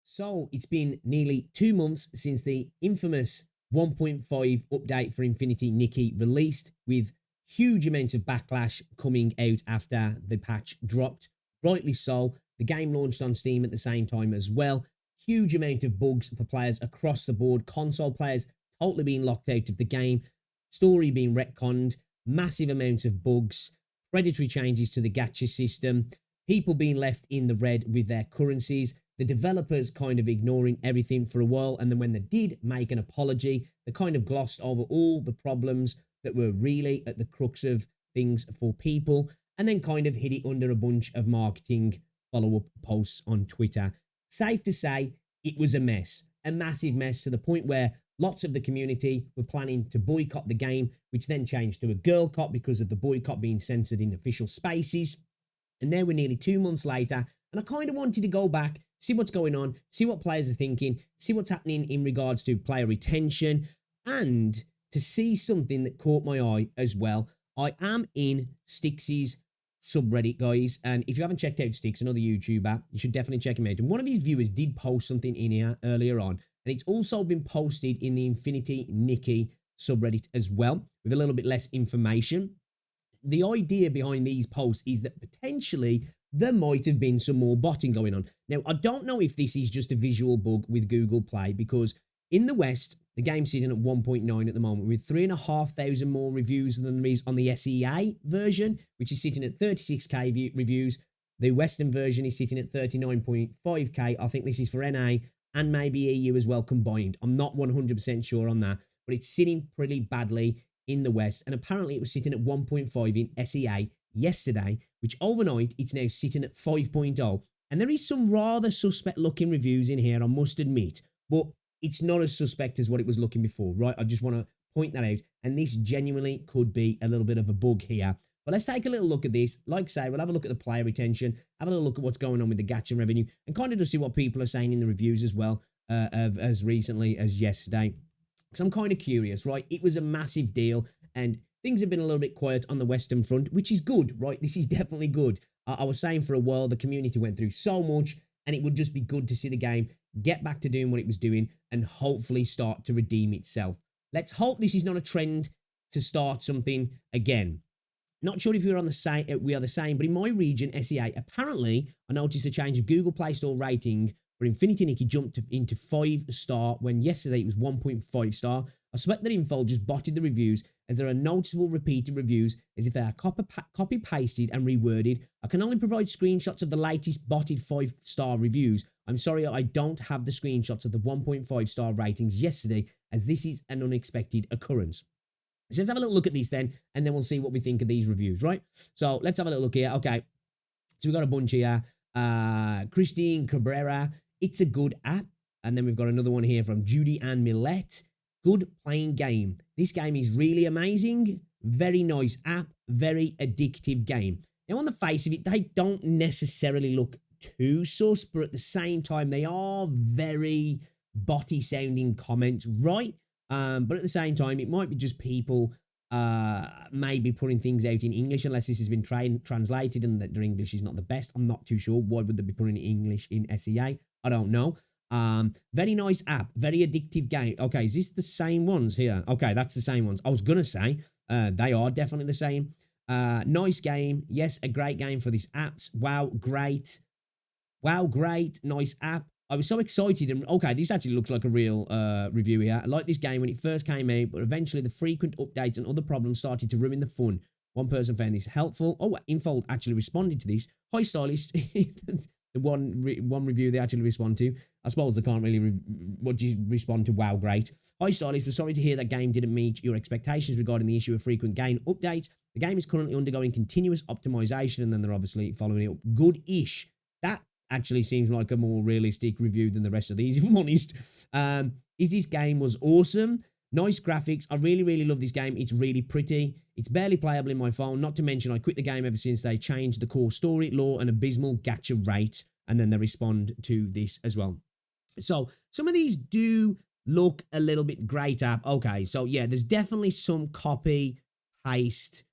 So it's been nearly 2 months since the infamous 1.5 update for Infinity Nikki released, with huge amounts of backlash coming out after the patch dropped. Rightly so. The game launched on Steam at the same time as well. Huge amount of bugs for players across the board. Console players totally being locked out of the game. Story being retconned. Massive amounts of bugs. Predatory changes to the gacha system. People being left in the red with their currencies. The developers kind of ignoring everything for a while, and then when they did make an apology, they kind of glossed over all the problems that were really at the crux of things for people, and then kind of hid it under a bunch of marketing follow-up posts on Twitter. Safe to say, it was a mess, a massive mess, to the point where lots of the community were planning to boycott the game, which then changed to a girl cop because of the boycott being censored in official spaces. And now we're nearly 2 months later, and I kind of wanted to go back, see what's going on, see what players are thinking, see what's happening in regards to player retention, and to see something that caught my eye as well. I am in Stix's subreddit, guys, and if you haven't checked out Stix, another YouTuber, you should definitely check him out. And one of his viewers did post something in here earlier on, and it's also been posted in the Infinity Nikki subreddit as well, with a little bit less information. The idea behind these posts is that potentially there might have been some more botting going on. Now, I don't know if this is just a visual bug with Google Play, because in the West, the game's sitting at 1.9 at the moment, with 3,500 more reviews than there is on the SEA version, which is sitting at 36k reviews. The Western version is sitting at 39.5k. I think this is for NA and maybe EU as well combined. I'm not 100% sure on that, but it's sitting pretty badly in the West, and apparently it was sitting at 1.5 in SEA yesterday, which overnight it's now sitting at 5.0. And there is some rather suspect looking reviews in here, I must admit, but it's not as suspect as what it was looking before, right? I just want to point that out, and this genuinely could be a little bit of a bug here. But let's take a little look at this. Like I say, we'll have a look at the player retention, have a little look at what's going on with the gacha revenue, and kind of just see what people are saying in the reviews as well, as recently as yesterday. Because I'm kind of curious, right? It was a massive deal, and things have been a little bit quiet on the Western front, which is good, right? This is definitely good. I was saying for a while, the community went through so much, and it would just be good to see the game get back to doing what it was doing and hopefully start to redeem itself. Let's hope this is not a trend to start something again. Not sure if we are the same, but in my region, SEA, apparently I noticed a change of Google Play Store rating for Infinity Nikki jumped into 5-star when yesterday it was 1.5 star. I suspect that info just botted the reviews, as there are noticeable repeated reviews as if they are copy-pasted and reworded. I can only provide screenshots of the latest botted 5-star reviews. I'm sorry I don't have the screenshots of the 1.5-star ratings yesterday, as this is an unexpected occurrence. So let's have a little look at these then, and then we'll see what we think of these reviews, right? So let's have a little look here. Okay, so we've got a bunch here. Christine Cabrera, it's a good app. And then we've got another one here from Judy Ann Millette. Good playing game. This game is really amazing. Very nice app. Very addictive game. Now, on the face of it, they don't necessarily look too sus, but at the same time, they are very botty sounding comments, right? But at the same time, it might be just people maybe putting things out in English, unless this has been translated and that their English is not the best. I'm not too sure. Why would they be putting English in SEA? I don't know. Very nice app, very addictive game. Okay, is this the same ones here? Okay, that's the same ones. I was gonna say they are definitely the same. Nice game. Yes, a great game for these apps. Wow, great. Wow, great. Nice app. I was so excited, and okay, this actually looks like a real review here. I liked this game when it first came out, but eventually the frequent updates and other problems started to ruin the fun. One person found this helpful. Oh, Infold actually responded to this. Hi, Stylist. The one review they actually respond to. I suppose they can't really what do you respond to? Wow, great. Hi, Stylist. We're sorry to hear that game didn't meet your expectations regarding the issue of frequent game updates. The game is currently undergoing continuous optimization, and then they're obviously following it up. Good-ish. That actually seems like a more realistic review than the rest of these, if I'm honest. Is this game was awesome. Nice graphics. I really, really love this game. It's really pretty. It's barely playable in my phone. Not to mention, I quit the game ever since they changed the core story, lore, and abysmal gacha rate. And then they respond to this as well. So some of these do look a little bit great app. Okay, so yeah, there's definitely some copy paste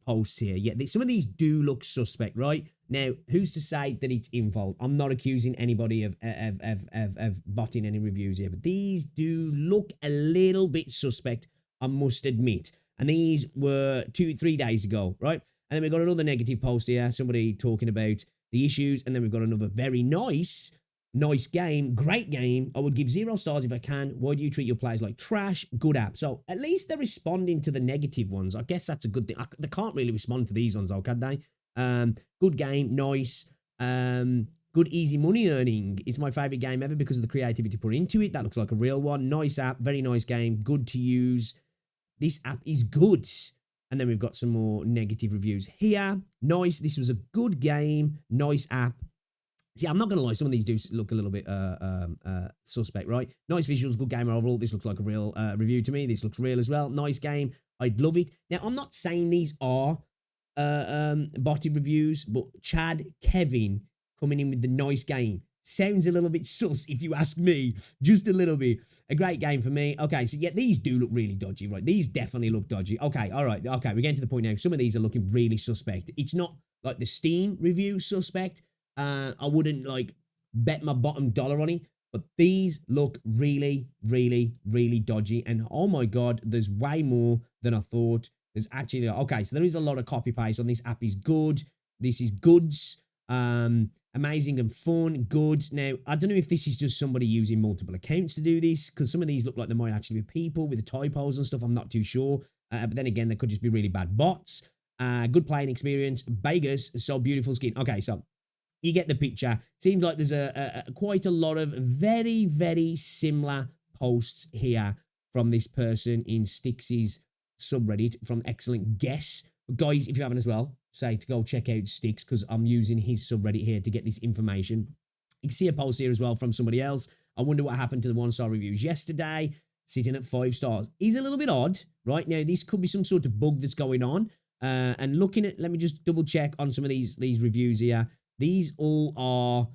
posts here. Yeah, some of these do look suspect, right? Now, who's to say that it's in fault? I'm not accusing anybody of botting any reviews here, but these do look a little bit suspect, I must admit. And these were 3 days ago, right? And then we've got another negative post here, somebody talking about the issues, and then we've got another very nice game, great game. I would give 0 stars if I can. Why do you treat your players like trash? Good app. So at least they're responding to the negative ones. I guess that's a good thing. They can't really respond to these ones, though, can they? Good game, nice. Good easy money earning. It's my favorite game ever because of the creativity put into it. That looks like a real one. Nice app, very nice game, good to use. This app is good. And then we've got some more negative reviews here. Nice. This was a good game. Nice app. See, I'm not going to lie. Some of these do look a little bit suspect, right? Nice visuals, good game overall. This looks like a real review to me. This looks real as well. Nice game. I'd love it. Now, I'm not saying these are botted reviews, but Chad, Kevin coming in with the nice game sounds a little bit sus if you ask me, just a little bit. A great game for me. Okay, so yeah, these do look really dodgy, right? These definitely look dodgy. Okay, all right, okay, we're getting to the point now. Some of these are looking really suspect. It's not like the Steam review suspect. I wouldn't like bet my bottom dollar on it, but these look really, really, really dodgy. And oh my God, there's way more than I thought. There's actually, okay, so there is a lot of copy paste on this app is good. This is goods. Amazing and fun, good. Now, I don't know if this is just somebody using multiple accounts to do this, because some of these look like they might actually be people with the typos and stuff. I'm not too sure. But then again, they could just be really bad bots. Good playing experience. Vegas, so beautiful skin. Okay, so you get the picture. Seems like there's quite a lot of very, very similar posts here from this person in Styx's subreddit from Excellent Guess. Guys, if you haven't as well, say to go check out Styx, because I'm using his subreddit here to get this information. You can see a post here as well from somebody else. I wonder what happened to the 1-star reviews yesterday, sitting at 5 stars. He's a little bit odd, right? Now, this could be some sort of bug that's going on. And looking at, let me just double check on some of these reviews here. These all are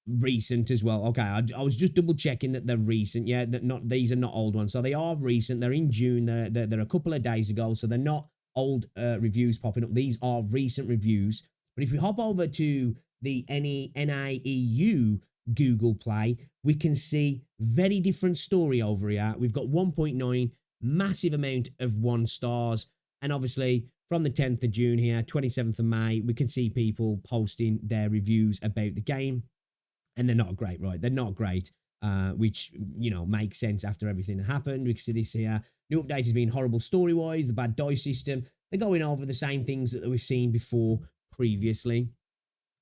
recent as well. Okay, I was just double checking that they're recent. Yeah, that these are not old ones. So they are recent. They're in June. They're a couple of days ago. So they're not old reviews popping up. These are recent reviews. But if we hop over to the NIEU Google Play, we can see very different story over here. We've got 1.9, massive amount of 1 stars. And obviously, from the 10th of June here, 27th of May, we can see people posting their reviews about the game. And they're not great, right? They're not great, which, you know, makes sense after everything that happened. We can see this here. New update has been horrible story-wise, the bad dice system. They're going over the same things that we've seen before previously.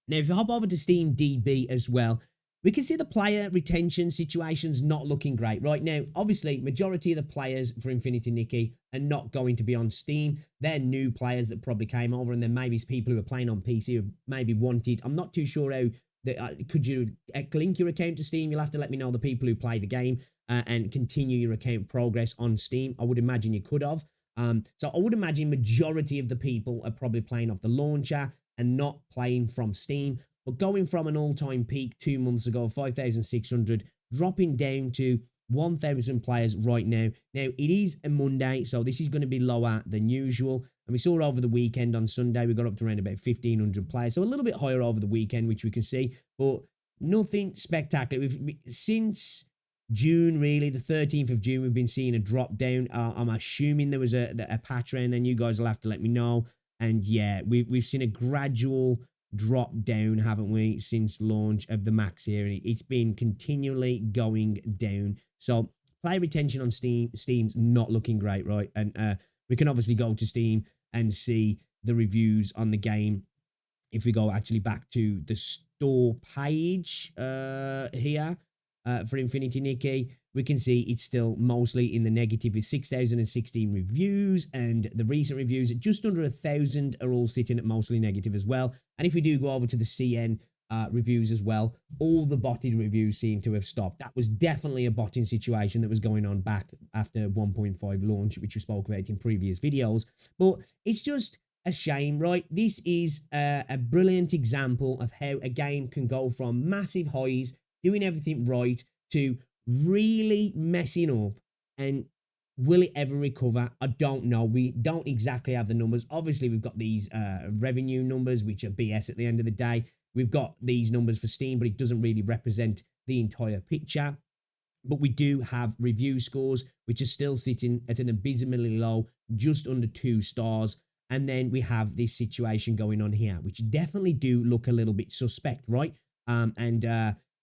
Now, if you hop over to Steam DB as well, we can see the player retention situation's not looking great. Right now, obviously, majority of the players for Infinity Nikki are not going to be on Steam. They're new players that probably came over, and then maybe it's people who are playing on PC who maybe wanted. I'm not too sure how. Could you link your account to Steam? You'll have to let me know the people who play the game and continue your account progress on Steam. I would imagine you could have. So I would imagine majority of the people are probably playing off the launcher and not playing from Steam. But going from an all-time peak 2 months ago, 5,600, dropping down to 1,000 players right now. Now, it is a Monday, so this is going to be lower than usual. And we saw over the weekend on Sunday, we got up to around about 1,500 players. So a little bit higher over the weekend, which we can see, but nothing spectacular. Since June, really, the 13th of June, we've been seeing a drop down. I'm assuming there was a patch around, then you guys will have to let me know. And yeah, we've seen a gradual drop down, haven't we, since launch of the max here. It's been continually going down. So player retention on Steam's not looking great, right? And we can obviously go to Steam and see the reviews on the game. If we go actually back to the store page here for Infinity Nikki, we can see it's still mostly in the negative with 6,016 reviews, and the recent reviews at just under 1,000 are all sitting at mostly negative as well. And if we do go over to the CN reviews as well, all the botted reviews seem to have stopped. That was definitely a botting situation that was going on back after 1.5 launch, which we spoke about in previous videos. But it's just a shame, right? This is a brilliant example of how a game can go from massive highs, doing everything right, to really messing up and Will it ever recover? I don't know. We don't exactly have the numbers. Obviously, we've got these revenue numbers, which are BS at the end of the day. We've got these numbers for Steam, but it doesn't really represent the entire picture. But we do have review scores, which are still sitting at an abysmally low, just under 2 stars. And then we have this situation going on here, which definitely do look a little bit suspect, right? And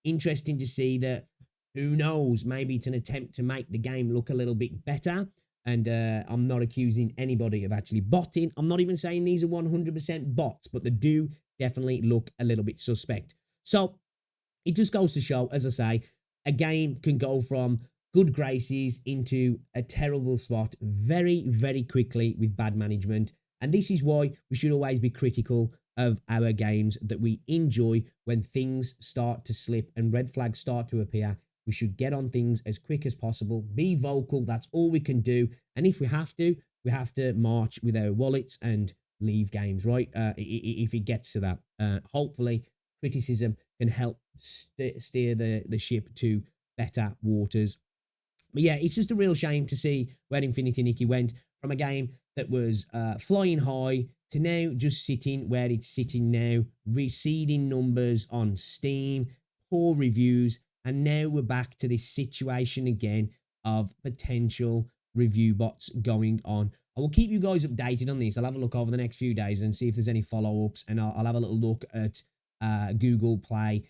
interesting to see that, who knows, maybe it's an attempt to make the game look a little bit better. And I'm not accusing anybody of actually botting. I'm not even saying these are 100% bots, but they do definitely look a little bit suspect. So it just goes to show, as I say, a game can go from good graces into a terrible spot very, very quickly with bad management. And this is why we should always be critical of our games that we enjoy. When things start to slip and red flags start to appear, we should get on things as quick as possible, be vocal. That's all we can do. And if we have to march with our wallets and leave games, right? If it gets to that, hopefully criticism can help steer the ship to better waters. But yeah, it's just a real shame to see where Infinity Nikki went from a game that was flying high to now just sitting where it's sitting now, receding numbers on Steam, poor reviews, and now we're back to this situation again of potential review bots going on. I will keep you guys updated on this. I'll have a look over the next few days and see if there's any follow-ups, and I'll have a little look at Google Play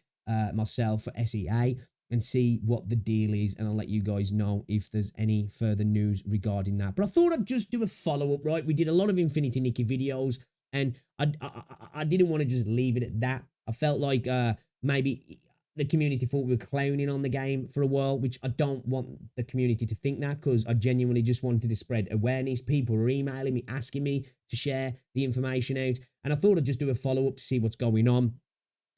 myself for SEA and see what the deal is, and I'll let you guys know if there's any further news regarding that. But I thought I'd just do a follow-up, right? We did a lot of Infinity Nikki videos, and I didn't want to just leave it at that. I felt like maybe the community thought we were clowning on the game for a while, which I don't want the community to think that, because I genuinely just wanted to spread awareness. People were emailing me, asking me to share the information out, and I thought I'd just do a follow-up to see what's going on.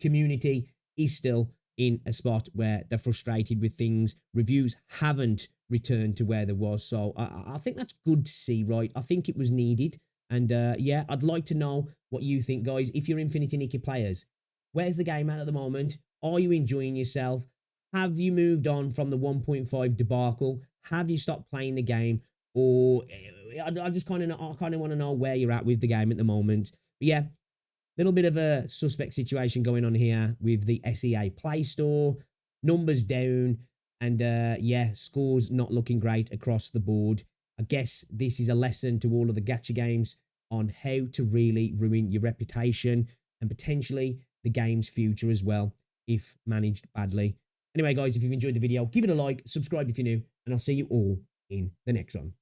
Community is still in a spot where they're frustrated with things. Reviews haven't returned to where there was, so I think that's good to see, right? I think it was needed, and yeah, I'd like to know what you think, guys. If you're Infinity Nikki players, where's the game at the moment? Are you enjoying yourself? Have you moved on from the 1.5 debacle? Have you stopped playing the game? Or I just kind of want to know where you're at with the game at the moment. But yeah, little bit of a suspect situation going on here with the SEA Play Store. Numbers down, and yeah, scores not looking great across the board. I guess this is a lesson to all of the gacha games on how to really ruin your reputation and potentially the game's future as well, if managed badly. Anyway, guys, if you've enjoyed the video, give it a like, subscribe if you're new, and I'll see you all in the next one.